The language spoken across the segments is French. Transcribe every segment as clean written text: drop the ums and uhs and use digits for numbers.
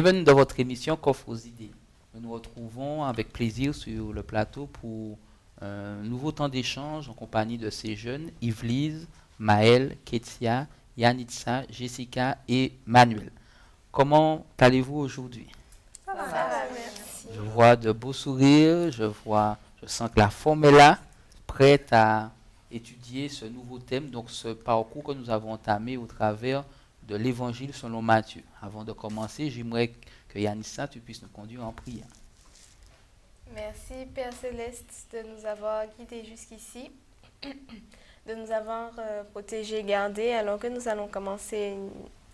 Bienvenue dans votre émission Coffre aux idées. Nous nous retrouvons avec plaisir sur le plateau pour un nouveau temps d'échange en compagnie de ces jeunes, Yvelise, Maël, Ketia, Yanitza, Jessica et Manuel. Comment allez-vous aujourd'hui? Ça va, merci. Je vois de beaux sourires, je sens que la forme est là, prête à étudier ce nouveau thème, donc ce parcours que nous avons entamé au travers de l'évangile selon Matthieu. Avant de commencer, j'aimerais que Yanissa, tu puisses nous conduire en prière. Merci Père Céleste de nous avoir guidés jusqu'ici, de nous avoir protégés et gardés alors que nous allons commencer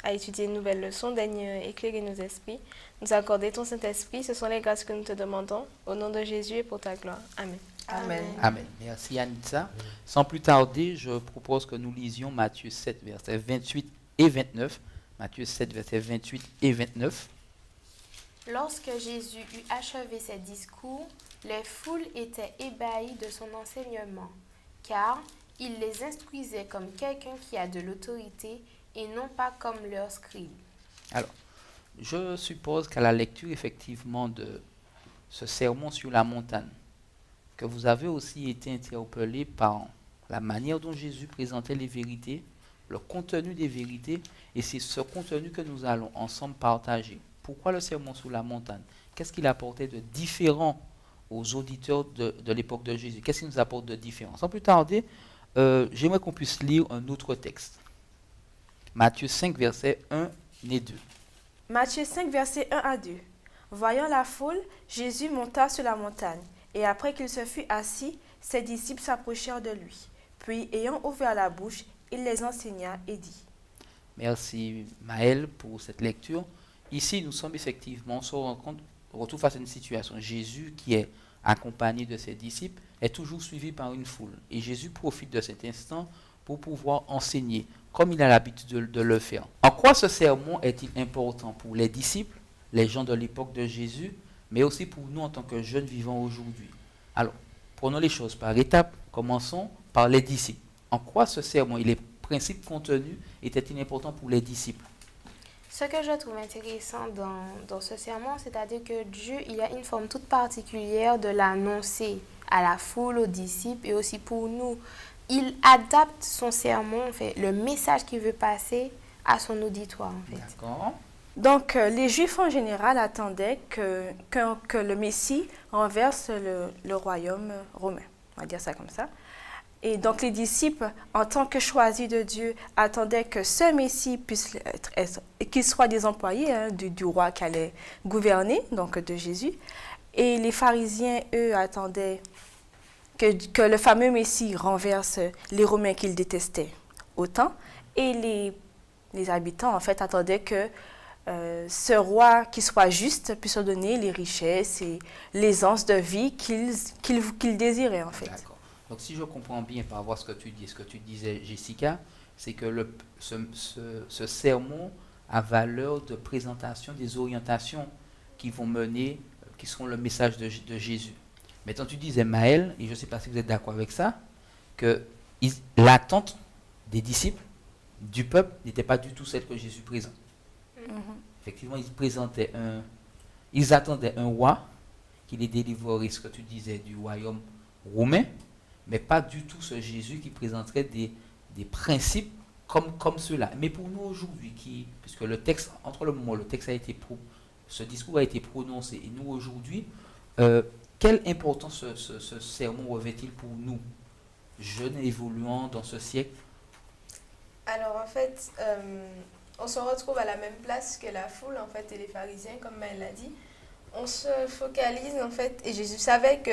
à étudier une nouvelle leçon. Daigne éclairer nos esprits, nous accorder ton Saint-Esprit. Ce sont les grâces que nous te demandons. Au nom de Jésus et pour ta gloire. Amen. Amen. Amen. Merci Yanissa. Sans plus tarder, je propose que nous lisions Matthieu 7, versets 28 et 29. Matthieu 7, versets 28 et 29. Lorsque Jésus eut achevé ses discours, les foules étaient ébahies de son enseignement, car il les instruisait comme quelqu'un qui a de l'autorité et non pas comme leurs scribes. Alors, je suppose qu'à la lecture effectivement de ce sermon sur la montagne, que vous avez aussi été interpellé par la manière dont Jésus présentait les vérités, le contenu des vérités, et c'est ce contenu que nous allons ensemble partager. Pourquoi le sermon sur la montagne? Qu'est-ce qu'il apportait de différent aux auditeurs de l'époque de Jésus? Qu'est-ce qu'il nous apporte de différent? Sans plus tarder, j'aimerais qu'on puisse lire un autre texte. Matthieu 5, versets 1 et 2. Matthieu 5, versets 1 à 2. Voyant la foule, Jésus monta sur la montagne, et après qu'il se fut assis, ses disciples s'approchèrent de lui. Puis, ayant ouvert la bouche, il les enseigna et dit. Merci Maël pour cette lecture. Ici, nous sommes effectivement, on retrouve face à une situation. Jésus, qui est accompagné de ses disciples, est toujours suivi par une foule. Et Jésus profite de cet instant pour pouvoir enseigner, comme il a l'habitude de le faire. En quoi ce sermon est-il important pour les disciples, les gens de l'époque de Jésus, mais aussi pour nous en tant que jeunes vivants aujourd'hui? Alors, prenons les choses par étapes. Commençons par les disciples. En quoi ce sermon et les principes contenus étaient-ils importants pour les disciples? Ce que je trouve intéressant dans ce sermon, c'est-à-dire que Dieu, il a une forme toute particulière de l'annoncer à la foule, aux disciples et aussi pour nous. Il adapte son sermon, en fait, le message qu'il veut passer à son auditoire, en fait. D'accord. Donc, les Juifs en général attendaient que le Messie renverse le royaume romain. On va dire ça comme ça. Et donc, les disciples, en tant que choisis de Dieu, attendaient que ce Messie puisse qu'il soit des employés du roi qui allait gouverner, donc de Jésus. Et les pharisiens, eux, attendaient que le fameux Messie renverse les Romains qu'ils détestaient autant. Et les habitants, en fait, attendaient que ce roi qui soit juste puisse leur donner les richesses et l'aisance de vie qu'ils désiraient, en fait. D'accord. Donc, si je comprends bien par rapport à ce que tu dis, ce que tu disais, Jessica, c'est que ce sermon a valeur de présentation des orientations qui vont mener, qui seront le message de Jésus. Maintenant, tu disais, Maël, et je ne sais pas si vous êtes d'accord avec ça, que l'attente des disciples, du peuple, n'était pas du tout celle que Jésus présente. Effectivement, ils attendaient un roi qui les délivrerait, ce que tu disais, du royaume romain, mais pas du tout ce Jésus qui présenterait des principes comme ceux-là. Mais pour nous aujourd'hui, puisque le texte, entre le moment où le texte ce discours a été prononcé, et nous aujourd'hui, quelle importance ce sermon revêt-il pour nous, jeunes et évoluants dans ce siècle? Alors en fait, on se retrouve à la même place que la foule en fait et les pharisiens, comme elle l'a dit. On se focalise en fait, et Jésus savait que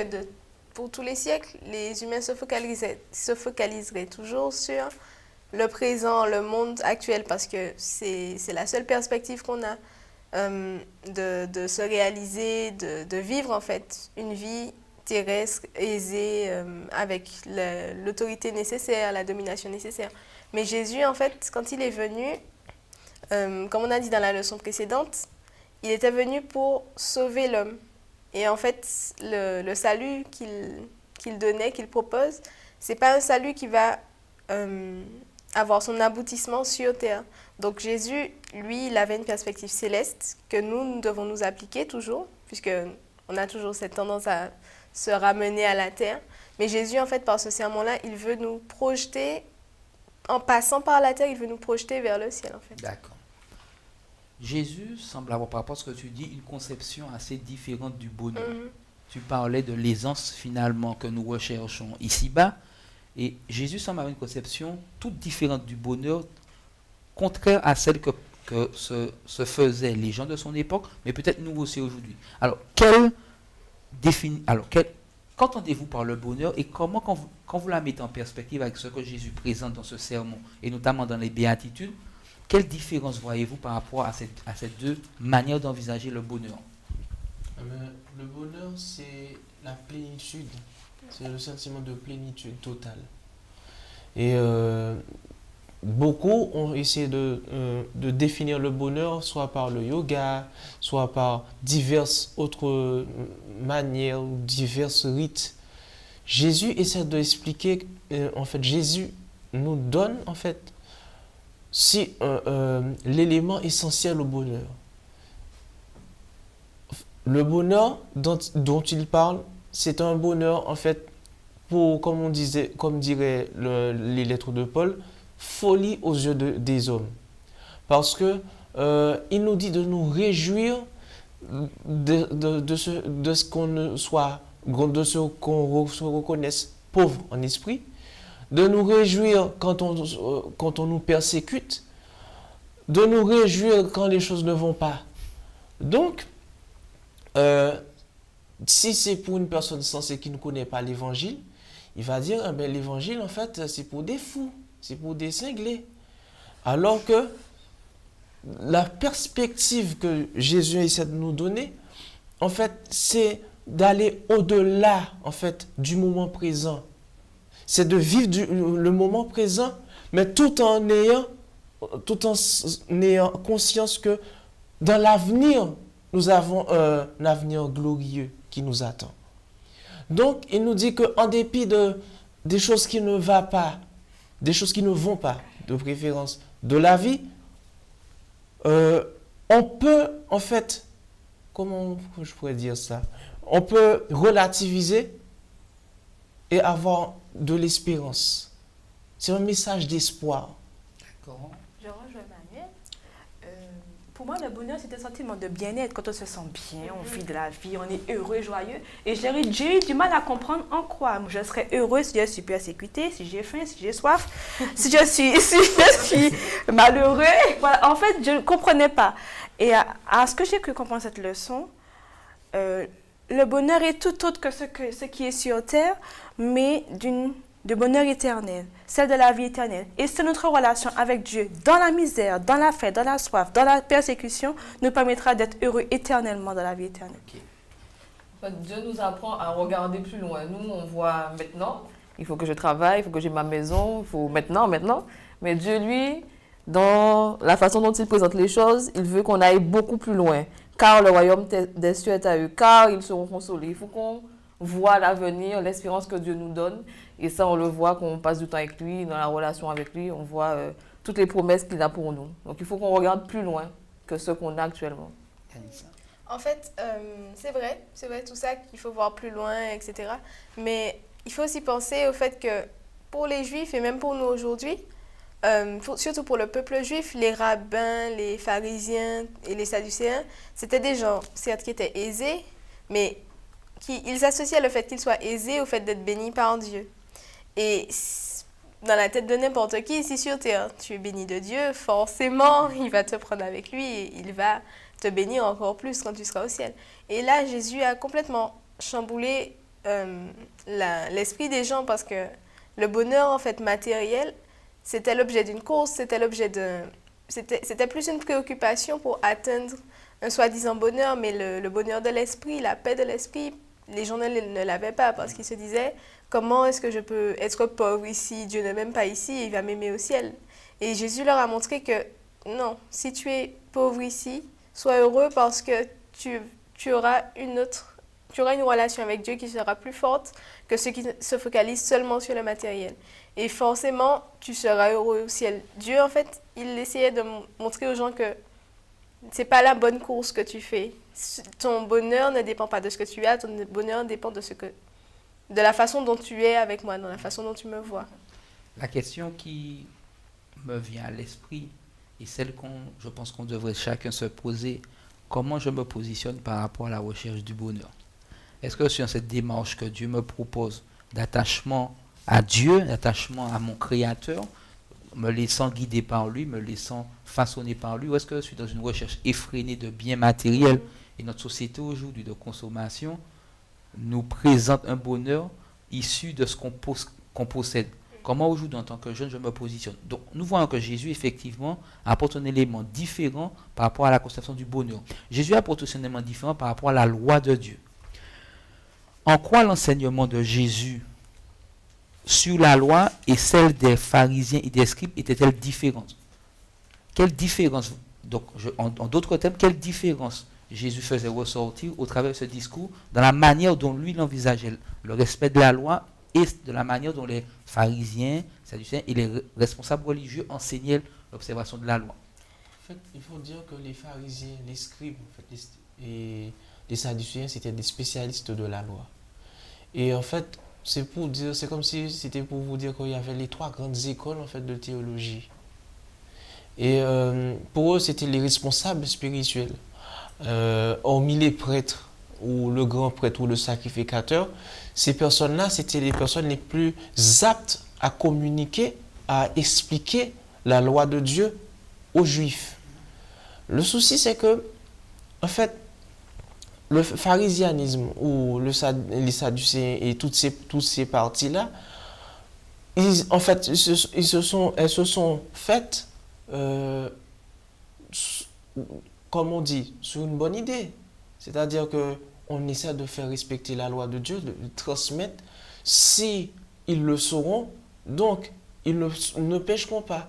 pour tous les siècles, les humains se focaliseraient toujours sur le présent, le monde actuel, parce que c'est la seule perspective qu'on a de se réaliser, de vivre en fait une vie terrestre, aisée, avec l'autorité nécessaire, la domination nécessaire. Mais Jésus, en fait, quand il est venu, comme on a dit dans la leçon précédente, il était venu pour sauver l'homme. Et en fait, le salut qu'il donnait, qu'il propose, c'est pas un salut qui va avoir son aboutissement sur terre. Donc Jésus, lui, il avait une perspective céleste que nous devons nous appliquer toujours, puisque on a toujours cette tendance à se ramener à la terre. Mais Jésus, en fait, par ce sermon-là, il veut nous projeter, en passant par la terre, il veut nous projeter vers le ciel, en fait. D'accord. Jésus semble avoir, par rapport à ce que tu dis, une conception assez différente du bonheur. Tu parlais de l'aisance finalement que nous recherchons ici-bas, et Jésus semble avoir une conception toute différente du bonheur, contraire à celle que se faisaient les gens de son époque, mais peut-être nous aussi aujourd'hui. Alors, qu'entendez-vous par le bonheur et comment, quand vous la mettez en perspective avec ce que Jésus présente dans ce sermon, et notamment dans les béatitudes, quelle différence voyez-vous par rapport à ces deux manières d'envisager le bonheur? Le bonheur, c'est la plénitude. C'est le sentiment de plénitude totale. Et beaucoup ont essayé de définir le bonheur, soit par le yoga, soit par diverses autres manières ou divers rites. Jésus essaie d'expliquer, en fait, Jésus nous donne, en fait, l'élément essentiel au bonheur. Le bonheur dont il parle, c'est un bonheur, en fait, comme dirait les lettres de Paul, folie aux yeux des hommes. Parce que il nous dit de nous réjouir de ce qu'on se reconnaisse pauvre en esprit, de nous réjouir quand on nous persécute, de nous réjouir quand les choses ne vont pas. Donc, si c'est pour une personne sensée qui ne connaît pas l'évangile, il va dire, l'évangile, en fait, c'est pour des fous, c'est pour des cinglés. Alors que la perspective que Jésus essaie de nous donner, en fait, c'est d'aller au-delà, en fait, du moment présent. C'est de vivre le moment présent, mais tout en ayant conscience que dans l'avenir, nous avons un avenir glorieux qui nous attend. Donc, il nous dit qu'en dépit des choses qui ne vont pas, des choses qui ne vont pas, de préférence, de la vie, on peut, en fait, comment je pourrais dire ça? On peut relativiser et avoir de l'espérance. C'est un message d'espoir. D'accord. Je rejoins Manuel. Pour moi, le bonheur, c'est un sentiment de bien-être. Quand on se sent bien, on vit de la vie, on est heureux, joyeux. Et j'ai eu du mal à comprendre en quoi je serais heureux si je suis persécuté, si j'ai faim, si j'ai soif, si je suis malheureux. Voilà. En fait, je ne comprenais pas. Et à ce que j'ai pu comprendre cette leçon, le bonheur est tout autre que ce qui est sur terre, mais de bonheur éternel, celle de la vie éternelle. Et c'est notre relation avec Dieu, dans la misère, dans la faim, dans la soif, dans la persécution, nous permettra d'être heureux éternellement dans la vie éternelle. Okay. En fait, Dieu nous apprend à regarder plus loin. Nous, on voit maintenant, il faut que je travaille, il faut que j'ai ma maison, il faut maintenant. Mais Dieu, lui, dans la façon dont il présente les choses, il veut qu'on aille beaucoup plus loin. Car le royaume des cieux est à eux, car ils seront consolés. Il faut qu'on voit l'avenir, l'espérance que Dieu nous donne. Et ça, on le voit quand on passe du temps avec lui, dans la relation avec lui. On voit toutes les promesses qu'il a pour nous. Donc, il faut qu'on regarde plus loin que ce qu'on a actuellement. En fait, c'est vrai tout ça, qu'il faut voir plus loin, etc. Mais il faut aussi penser au fait que pour les Juifs, et même pour nous aujourd'hui, surtout pour le peuple juif, les rabbins, les pharisiens et les sadducéens, c'était des gens, certes, qui étaient aisés, mais ils associaient le fait qu'ils soient aisés au fait d'être bénis par Dieu. Et dans la tête de n'importe qui ici sur terre, tu es béni de Dieu, forcément, il va te prendre avec lui et il va te bénir encore plus quand tu seras au ciel. Et là, Jésus a complètement chamboulé l'esprit des gens parce que le bonheur, en fait, matériel, c'était l'objet d'une course, c'était plus une préoccupation pour atteindre un soi-disant bonheur, mais le bonheur de l'esprit, la paix de l'esprit, les gens ne l'avaient pas parce qu'ils se disaient « Comment est-ce que je peux être pauvre ici? Dieu ne m'aime pas ici, il va m'aimer au ciel. » Et Jésus leur a montré que non, si tu es pauvre ici, sois heureux parce que tu auras une autre tu auras une relation avec Dieu qui sera plus forte que ceux qui se focalisent seulement sur le matériel. Et forcément, tu seras heureux au ciel. Dieu, en fait, il essayait de montrer aux gens que c'est pas la bonne course que tu fais. Ton bonheur ne dépend pas de ce que tu as, ton bonheur dépend de la façon dont tu es avec moi, de la façon dont tu me vois. La question qui me vient à l'esprit et celle je pense qu'on devrait chacun se poser, comment je me positionne par rapport à la recherche du bonheur? Est-ce que sur cette démarche que Dieu me propose d'attachement à Dieu, d'attachement à mon Créateur, me laissant guider par lui, me laissant façonner par lui, ou est-ce que je suis dans une recherche effrénée de biens matériels? Et notre société aujourd'hui de consommation nous présente un bonheur issu de ce qu'on possède. Comment aujourd'hui, en tant que jeune, je me positionne? Donc, nous voyons que Jésus, effectivement, apporte un élément différent par rapport à la conception du bonheur. Jésus apporte aussi un élément différent par rapport à la loi de Dieu. En quoi l'enseignement de Jésus sur la loi et celle des pharisiens et des scribes était-elle différente? Quelle différence, donc, en d'autres termes, quelle différence Jésus faisait ressortir au travers de ce discours dans la manière dont lui il envisageait le respect de la loi et de la manière dont les pharisiens, sadducéens et les responsables religieux enseignaient l'observation de la loi? En fait, il faut dire que les pharisiens, les scribes en fait, et les sadducéens, c'était des spécialistes de la loi. Et en fait, c'est comme si c'était pour vous dire qu'il y avait les trois grandes écoles en fait, de théologie. Et pour eux, c'était les responsables spirituels. Hormis les prêtres, ou le grand prêtre, ou le sacrificateur, ces personnes-là, c'était les personnes les plus aptes à communiquer, à expliquer la loi de Dieu aux Juifs. Le souci, c'est que, en fait, le pharisianisme ou les sadducéens et toutes ces parties-là, elles se sont faites, comme on dit, sur une bonne idée. C'est-à-dire qu'on essaie de faire respecter la loi de Dieu, de transmettre. Si ils le sauront, donc ils ne pécheront pas.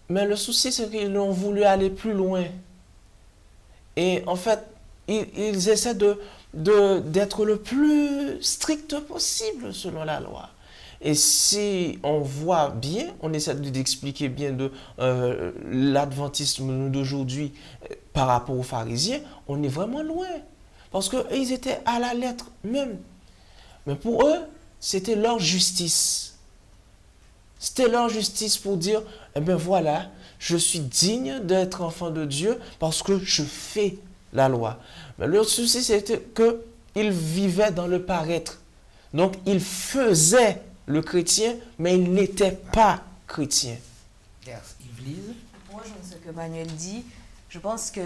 Mais le souci, c'est qu'ils ont voulu aller plus loin. Et en fait, ils essaient d'être le plus strict possible selon la loi. Et si on voit bien, on essaie d'expliquer bien l'adventisme d'aujourd'hui par rapport aux pharisiens, on est vraiment loin. Parce qu'ils étaient à la lettre même. Mais pour eux, c'était leur justice. C'était leur justice pour dire, eh bien voilà, je suis digne d'être enfant de Dieu parce que je fais la loi. Mais leur souci, c'était qu'ils vivaient dans le paraître. Donc, ils faisaient le chrétien, mais ils n'étaient pas chrétiens. Yves-Lise? Pour rejoindre ce que Manuel dit, je pense que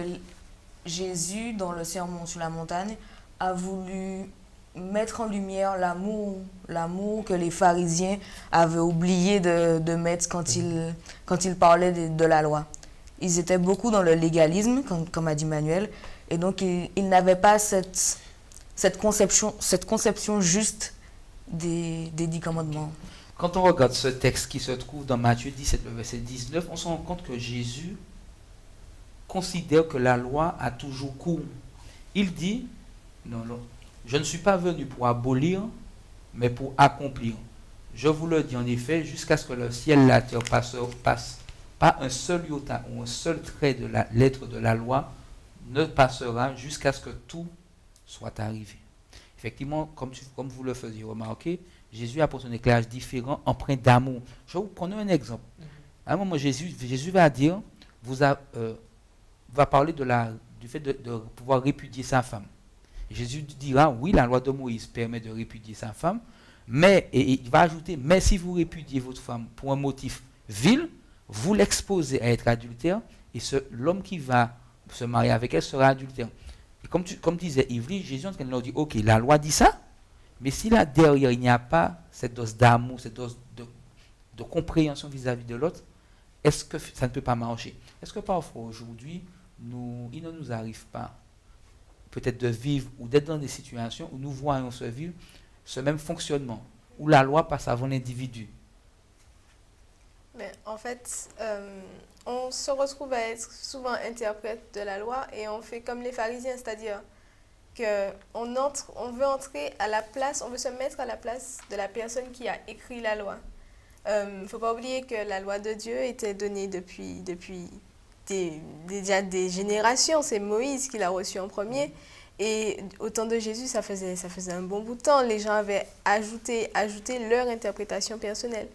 Jésus, dans le sermon sur la montagne, a voulu mettre en lumière l'amour que les pharisiens avaient oublié de mettre quand ils parlaient de la loi. Ils étaient beaucoup dans le légalisme, comme a dit Manuel, et donc ils n'avaient pas cette conception juste des 10 commandements. Quand on regarde ce texte qui se trouve dans Matthieu 17, le verset 19, on se rend compte que Jésus considère que la loi a toujours cours. Il dit, non, je ne suis pas venu pour abolir, mais pour accomplir. Je vous le dis en effet, jusqu'à ce que le ciel et la terre passe, pas un seul iota ou un seul trait de la lettre de la loi ne passera jusqu'à ce que tout soit arrivé. Effectivement, comme vous le faisiez remarquer, Jésus apporte un éclairage différent, empreint d'amour. Je vais vous prendre un exemple. À un moment, Jésus va dire, va parler du fait de pouvoir répudier sa femme. Jésus dira, oui, la loi de Moïse permet de répudier sa femme, mais, et il va ajouter, mais si vous répudiez votre femme pour un motif vil, vous l'exposez à être adultère, et l'homme qui va se marier avec elle sera adultère. Et comme disait Yves, Jésus leur dit, ok, la loi dit ça, mais si là derrière il n'y a pas cette dose d'amour, cette dose de compréhension vis-à-vis de l'autre, est-ce que ça ne peut pas marcher? Est-ce que parfois aujourd'hui, il ne nous arrive pas peut-être de vivre ou d'être dans des situations où nous voyons se vivre ce même fonctionnement, où la loi passe avant l'individu? Mais en fait, on se retrouve à être souvent interprète de la loi et on fait comme les pharisiens, c'est-à-dire on veut entrer à la place, on veut se mettre à la place de la personne qui a écrit la loi. Ne faut pas oublier que la loi de Dieu était donnée depuis déjà des générations. C'est Moïse qui l'a reçue en premier. Et au temps de Jésus, ça faisait un bon bout de temps. Les gens avaient ajouté leur interprétation personnelle.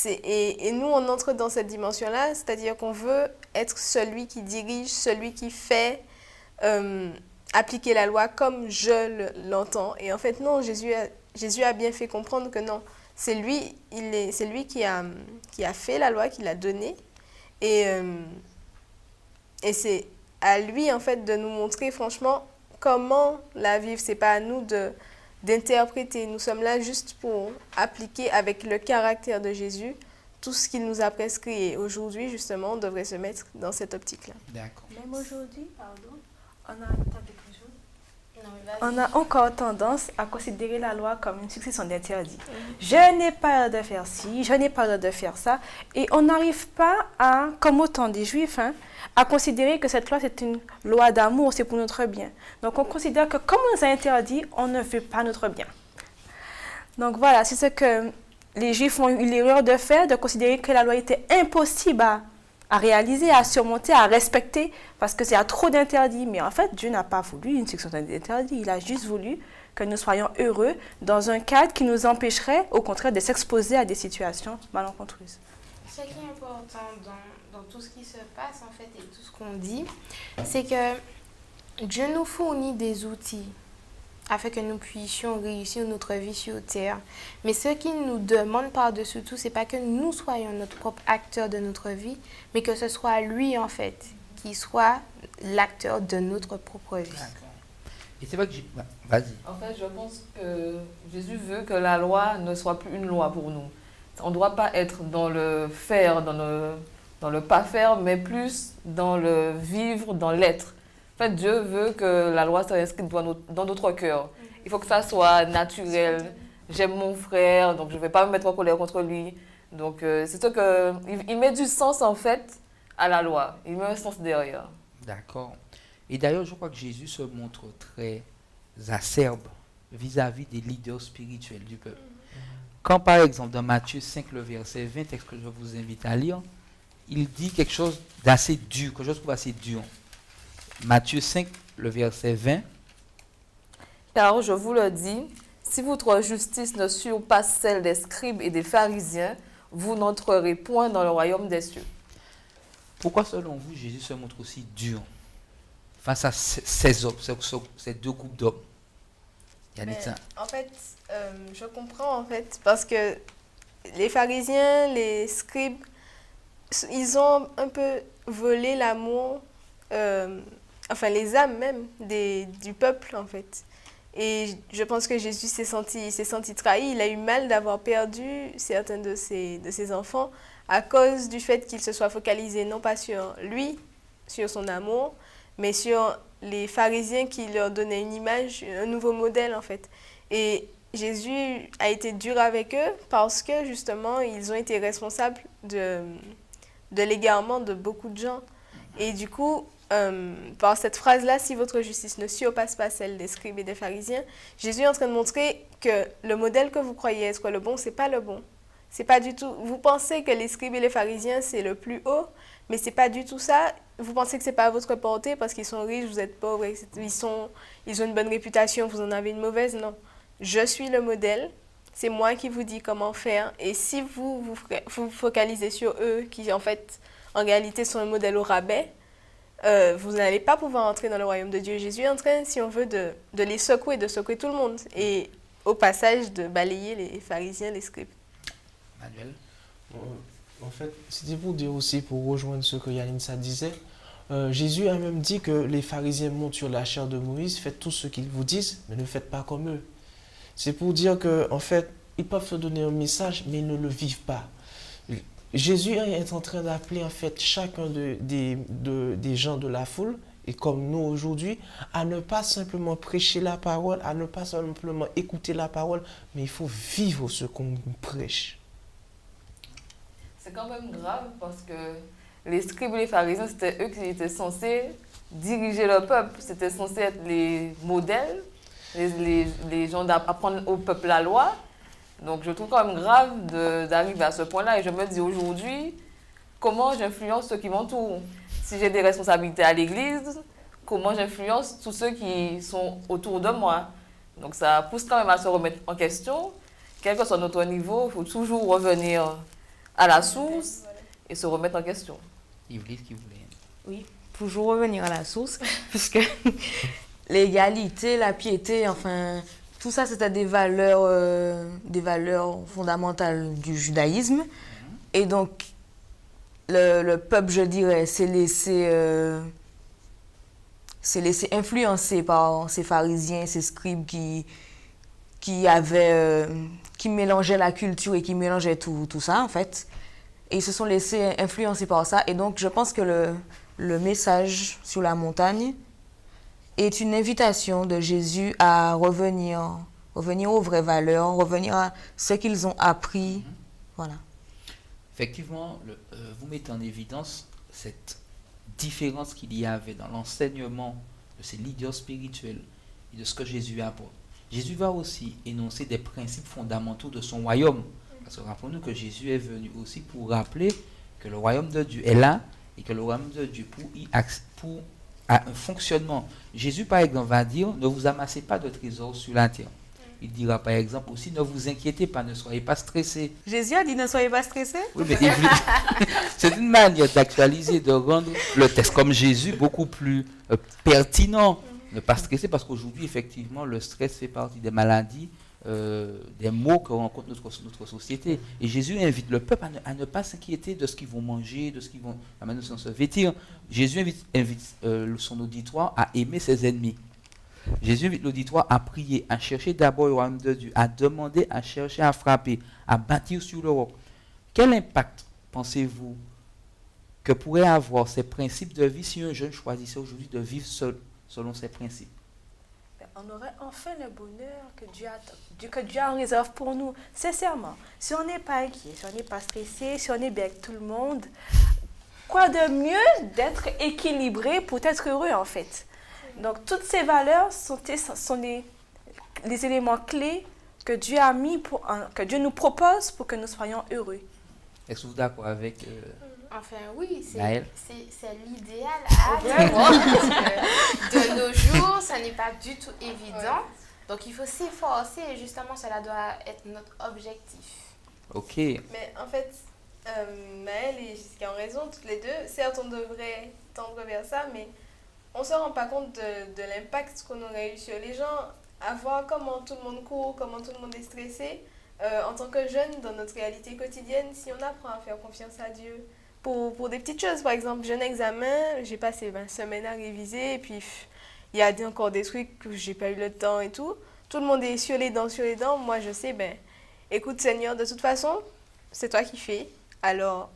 Et nous, on entre dans cette dimension-là, c'est-à-dire qu'on veut être celui qui dirige, celui qui fait appliquer la loi comme je l'entends. Et en fait, non, Jésus a bien fait comprendre que non, c'est lui qui a fait la loi, qui l'a donnée. Et c'est à lui, en fait, de nous montrer, franchement, comment la vivre. C'est pas à nous d'interpréter. Nous sommes là juste pour appliquer avec le caractère de Jésus tout ce qu'il nous a prescrit. Et aujourd'hui, justement, on devrait se mettre dans cette optique-là. D'accord. Même aujourd'hui, pardon, on a encore tendance à considérer la loi comme une succession d'interdits. Je n'ai pas le droit de faire ci, je n'ai pas le droit de faire ça. Et on n'arrive pas à, comme au temps des Juifs, à considérer que cette loi, c'est une loi d'amour, c'est pour notre bien. Donc on considère que comme on nous a interdit, on ne veut pas notre bien. Donc voilà, c'est ce que les Juifs ont eu l'erreur de faire, de considérer que la loi était impossible à réaliser, à surmonter, à respecter, parce que c'est à trop d'interdits. Mais en fait, Dieu n'a pas voulu une succession d'interdits. Il a juste voulu que nous soyons heureux dans un cadre qui nous empêcherait, au contraire, de s'exposer à des situations malencontreuses. Ce qui est important dans tout ce qui se passe, en fait, et tout ce qu'on dit, c'est que Dieu nous fournit des outils afin que nous puissions réussir notre vie sur terre. Mais ce qu'il nous demande par-dessus tout, c'est pas que nous soyons notre propre acteur de notre vie, mais que ce soit lui, en fait, qui soit l'acteur de notre propre vie. D'accord. Et c'est vrai que vas-y. En fait, je pense que Jésus veut que la loi ne soit plus une loi pour nous. On ne doit pas être dans le faire, dans le pas faire, mais plus dans le vivre, dans l'être. En fait, Dieu veut que la loi soit inscrite dans notre cœur. Il faut que ça soit naturel. J'aime mon frère, donc je ne vais pas me mettre en colère contre lui. Donc, c'est sûr qu'il met du sens, en fait, à la loi. Il met un sens derrière. D'accord. Et d'ailleurs, je crois que Jésus se montre très acerbe vis-à-vis des leaders spirituels du peuple. Quand, par exemple, dans Matthieu 5, le verset 20, texte que je vous invite à lire, il dit quelque chose d'assez dur, que je trouve assez dur. Matthieu 5, le verset 20. Car je vous le dis, si votre justice ne surpasse celle des scribes et des pharisiens, vous n'entrerez point dans le royaume des cieux. Pourquoi, selon vous, Jésus se montre aussi dur face à ces hommes, ces deux groupes d'hommes? En fait, je comprends, en fait, parce que les pharisiens, les scribes, ils ont un peu volé l'amour, enfin les âmes même du peuple, en fait. Et je pense que Jésus s'est senti trahi. Il a eu mal d'avoir perdu certains de ses enfants à cause du fait qu'il se soit focalisé non pas sur lui, sur son amour, mais sur les pharisiens qui leur donnaient une image, un nouveau modèle, en fait. Et Jésus a été dur avec eux parce que, justement, ils ont été responsables de l'égarement de beaucoup de gens. Et du coup, par cette phrase-là, si votre justice ne surpasse pas celle des scribes et des pharisiens, Jésus est en train de montrer que le modèle que vous croyez être le bon, c'est pas le bon. C'est pas du tout. Vous pensez que les scribes et les pharisiens, c'est le plus haut, mais c'est pas du tout ça. Vous pensez que c'est pas à votre portée parce qu'ils sont riches, vous êtes pauvres, ils ont une bonne réputation, vous en avez une mauvaise. Non. Je suis le modèle. C'est moi qui vous dis comment faire. Et si vous focalisez sur eux, qui en fait, en réalité, sont un modèle au rabais, vous n'allez pas pouvoir entrer dans le royaume de Dieu. Jésus est en train, si on veut, de les secouer, de secouer tout le monde. Et au passage, de balayer les pharisiens, les scribes. Manuel? En fait, c'était pour dire aussi, pour rejoindre ce que Yanissa disait, Jésus a même dit que les pharisiens montent sur la chair de Moïse, faites tout ce qu'ils vous disent, mais ne faites pas comme eux. C'est pour dire que, en fait, ils peuvent se donner un message, mais ils ne le vivent pas. Jésus est en train d'appeler, en fait, chacun des gens de la foule, et comme nous aujourd'hui, à ne pas simplement prêcher la parole, à ne pas simplement écouter la parole, mais il faut vivre ce qu'on prêche. C'est quand même grave parce que les scribes et les pharisiens, c'était eux qui étaient censés diriger le peuple, c'était censé être les modèles, les gens d'apprendre au peuple la loi. Donc je trouve quand même grave d'arriver à ce point-là et je me dis aujourd'hui, comment j'influence ceux qui m'entourent? Si j'ai des responsabilités à l'église, comment j'influence tous ceux qui sont autour de moi? Donc ça pousse quand même à se remettre en question. Quel que soit notre niveau, il faut toujours revenir à la source et se remettre en question. Yveline, qui voulait. Oui, toujours revenir à la source, puisque l'égalité, la piété, enfin, tout ça, c'était des valeurs fondamentales du judaïsme. Et donc, le peuple, je dirais, s'est laissé influencer par ces pharisiens, ces scribes qui mélangeaient la culture et qui mélangeaient tout ça, en fait. Et ils se sont laissés influencer par ça. Et donc, je pense que le message sur la montagne est une invitation de Jésus à revenir aux vraies valeurs, revenir à ce qu'ils ont appris. Voilà. Effectivement, vous mettez en évidence cette différence qu'il y avait dans l'enseignement de ces leaders spirituels et de ce que Jésus apporte. Jésus va aussi énoncer des principes fondamentaux de son royaume. Parce que rappelons-nous que Jésus est venu aussi pour rappeler que le royaume de Dieu est là et que le royaume de Dieu, pour a un fonctionnement. Jésus, par exemple, va dire, ne vous amassez pas de trésors sur la terre. Il dira, par exemple, aussi, ne vous inquiétez pas, ne soyez pas stressés. Jésus a dit, ne soyez pas stressés. Oui, mais c'est une manière d'actualiser, de rendre le texte comme Jésus beaucoup plus pertinent. Ne pas stresser, parce qu'aujourd'hui, effectivement, le stress fait partie des maladies, des maux que rencontre notre société. Et Jésus invite le peuple à ne pas s'inquiéter de ce qu'ils vont manger, de ce qu'ils vont la manière dont se vêtir. Jésus invite son auditoire à aimer ses ennemis. Jésus invite l'auditoire à prier, à chercher d'abord le royaume de Dieu, à demander, à chercher, à frapper, à bâtir sur le roc. Quel impact pensez-vous que pourraient avoir ces principes de vie si un jeune choisissait aujourd'hui de vivre seul selon ces principes? On aurait enfin le bonheur que Dieu a en réserve pour nous, sincèrement. Si on n'est pas inquiet, si on n'est pas stressé, si on est bien avec tout le monde, quoi de mieux d'être équilibré pour être heureux en fait. Donc toutes ces valeurs sont les éléments clés que Dieu a mis, que Dieu nous propose pour que nous soyons heureux. Est-ce que vous êtes d'accord avec Enfin oui, Naël? c'est l'idéal à avoir. De nos jours, ça n'est pas du tout évident. Ouais. Donc il faut s'efforcer et justement cela doit être notre objectif. Ok. Mais en fait, Maëlle et Jessica ont raison, toutes les deux. Certes, on devrait tendre vers ça, mais on ne se rend pas compte de l'impact qu'on aurait eu sur les gens. À voir comment tout le monde court, comment tout le monde est stressé. En tant que jeune, dans notre réalité quotidienne, si on apprend à faire confiance à Dieu, pour des petites choses, par exemple, j'ai un examen, j'ai passé ma semaine à réviser, et puis il y a encore des trucs que j'ai pas eu le temps et tout. Tout le monde est sur les dents. Moi, je sais, écoute Seigneur, de toute façon, c'est toi qui fais. Alors,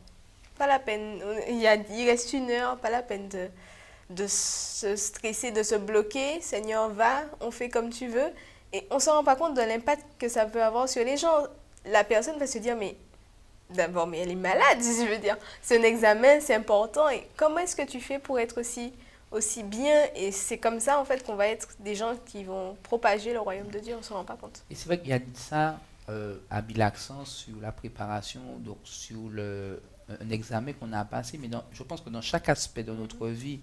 pas la peine, il reste 1 heure, pas la peine de se stresser, de se bloquer. Seigneur, va, on fait comme tu veux. Et on ne se rend pas compte de l'impact que ça peut avoir sur les gens. La personne va se dire, mais d'abord, mais elle est malade, je veux dire. C'est un examen, c'est important. Et comment est-ce que tu fais pour être aussi bien? Et c'est comme ça, en fait, qu'on va être des gens qui vont propager le royaume de Dieu. On ne se rend pas compte. Et c'est vrai qu'il y a ça, a mis l'accent sur la préparation, donc sur un examen qu'on a passé. Mais je pense que dans chaque aspect de notre vie,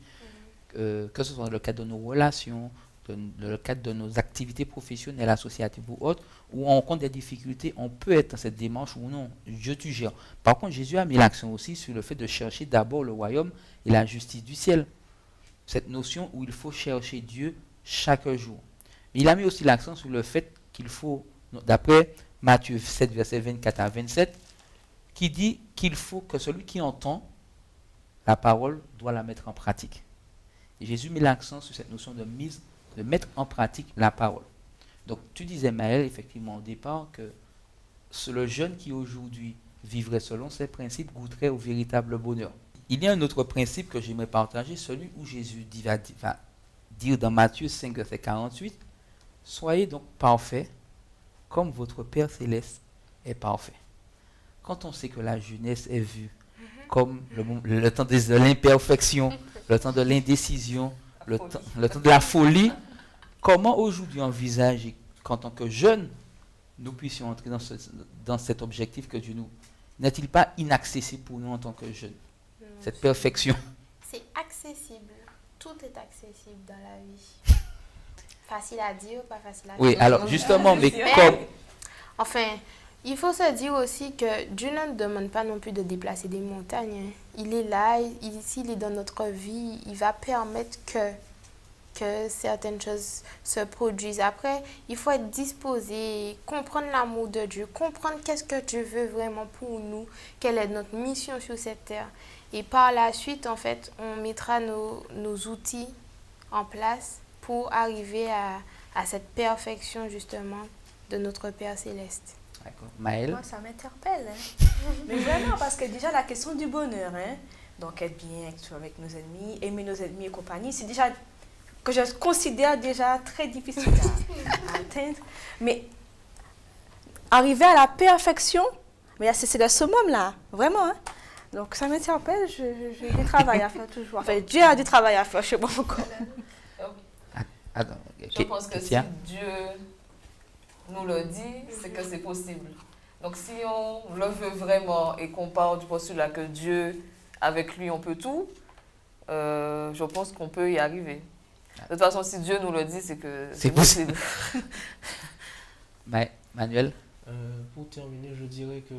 que ce soit dans le cadre de nos relations, dans le cadre de nos activités professionnelles, associatives ou autres, où on rencontre des difficultés, on peut être dans cette démarche ou non. Dieu tu gères. Par contre, Jésus a mis l'accent aussi sur le fait de chercher d'abord le royaume et la justice du ciel. Cette notion où il faut chercher Dieu chaque jour. Mais il a mis aussi l'accent sur le fait qu'il faut, d'après Matthieu 7, versets 24 à 27, qui dit qu'il faut que celui qui entend la parole doit la mettre en pratique. Et Jésus met l'accent sur cette notion de mettre en pratique la parole. Donc, tu disais, Maëlle, effectivement, au départ, que le jeune qui aujourd'hui vivrait selon ces principes goûterait au véritable bonheur. Il y a un autre principe que j'aimerais partager, celui où Jésus va dire dans Matthieu 5, verset 48, « Soyez donc parfaits, comme votre Père céleste est parfait. » Quand on sait que la jeunesse est vue comme le temps de l'imperfection, le temps de l'indécision, le temps de la folie. Comment aujourd'hui envisager qu'en tant que jeunes, nous puissions entrer dans cet objectif que Dieu nous... N'est-il pas inaccessible pour nous en tant que jeunes, cette perfection? C'est accessible. Tout est accessible dans la vie. Facile à dire, pas facile à faire. Oui, alors justement, mais comme... Enfin, il faut se dire aussi que Dieu ne nous demande pas non plus de déplacer des montagnes. Il est là, s'il est dans notre vie, il va permettre que certaines choses se produisent. Après, il faut être disposé, comprendre l'amour de Dieu, comprendre qu'est-ce que Dieu veut vraiment pour nous, quelle est notre mission sur cette terre. Et par la suite, en fait, on mettra nos outils en place pour arriver à cette perfection, justement, de notre Père Céleste. D'accord. Maëlle? Moi, ça m'interpelle. Hein. Mais vraiment, parce que déjà, la question du bonheur, hein, donc être bien avec nos ennemis, aimer nos ennemis et compagnie, c'est déjà que je considère déjà très difficile à atteindre. Mais arriver à la perfection, mais c'est le summum là, vraiment. Hein. Donc ça m'interpelle, j'ai du travail à faire toujours. Enfin, Dieu a du travail à faire chez moi encore. Je pense que si Dieu nous le dit, c'est que c'est possible. Donc si on le veut vraiment et qu'on part du postulat que Dieu, avec lui, on peut tout, je pense qu'on peut y arriver. De toute façon, si Dieu nous le dit, c'est que c'est possible. Manuel? Pour terminer, je dirais que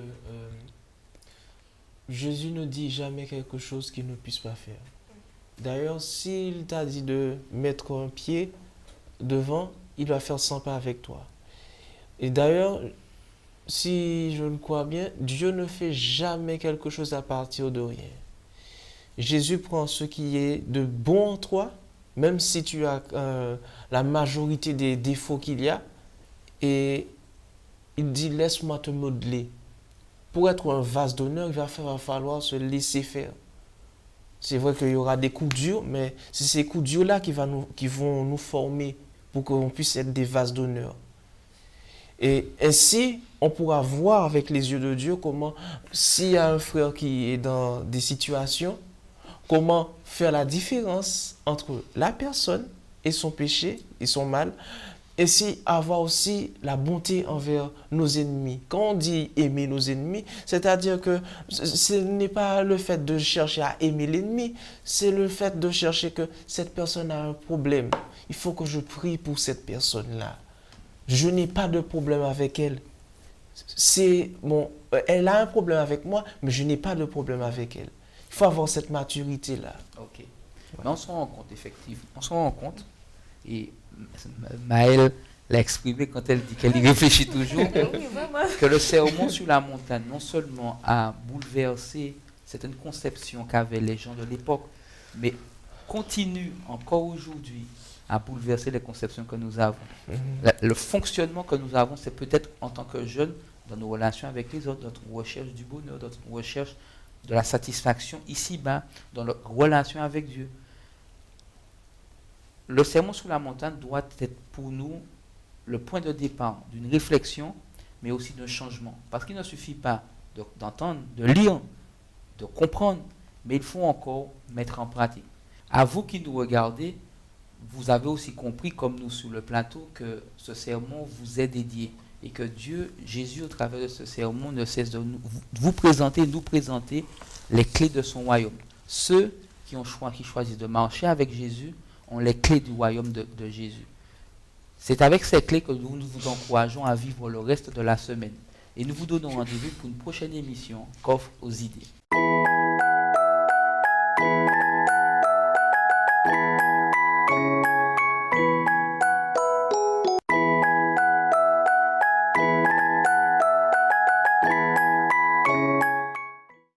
Jésus ne dit jamais quelque chose qu'il ne puisse pas faire. D'ailleurs, s'il t'a dit de mettre un pied devant, il va faire 100 pas avec toi. Et d'ailleurs, si je le crois bien, Dieu ne fait jamais quelque chose à partir de rien. Jésus prend ce qui est de bon en toi, même si tu as la majorité des défauts qu'il y a, et il dit, laisse-moi te modeler. Pour être un vase d'honneur, il va falloir se laisser faire. C'est vrai qu'il y aura des coups durs, mais c'est ces coups durs-là qui vont nous former pour qu'on puisse être des vases d'honneur. Et ainsi, on pourra voir avec les yeux de Dieu comment, s'il y a un frère qui est dans des situations, comment faire la différence entre la personne et son péché et son mal, et si avoir aussi la bonté envers nos ennemis. Quand on dit aimer nos ennemis, c'est-à-dire que ce n'est pas le fait de chercher à aimer l'ennemi, c'est le fait de chercher que cette personne a un problème. Il faut que je prie pour cette personne-là. Je n'ai pas de problème avec elle. Elle a un problème avec moi, mais je n'ai pas de problème avec elle. Il faut avoir cette maturité-là. Ok. Mais on se rend compte, effectivement. On se rend compte. Et Maëlle l'a exprimé quand elle dit qu'elle y réfléchit toujours, que le sermon sur la montagne non seulement a bouleversé certaines conceptions qu'avaient les gens de l'époque, mais continue encore aujourd'hui à bouleverser les conceptions que nous avons. Le fonctionnement que nous avons, c'est peut-être en tant que jeunes, dans nos relations avec les autres, notre recherche du bonheur, notre recherche de la satisfaction ici-bas, dans notre relation avec Dieu. Le sermon sur la montagne doit être pour nous le point de départ d'une réflexion, mais aussi d'un changement. Parce qu'il ne suffit pas d'entendre, de lire, de comprendre, mais il faut encore mettre en pratique. À vous qui nous regardez, vous avez aussi compris, comme nous sur le plateau, que ce sermon vous est dédié et que Dieu, Jésus, au travers de ce sermon, ne cesse de nous présenter les clés de son royaume. Ceux qui choisissent de marcher avec Jésus ont les clés du royaume de Jésus. C'est avec ces clés que nous vous encourageons à vivre le reste de la semaine. Et nous vous donnons rendez-vous pour une prochaine émission, Coffre aux idées.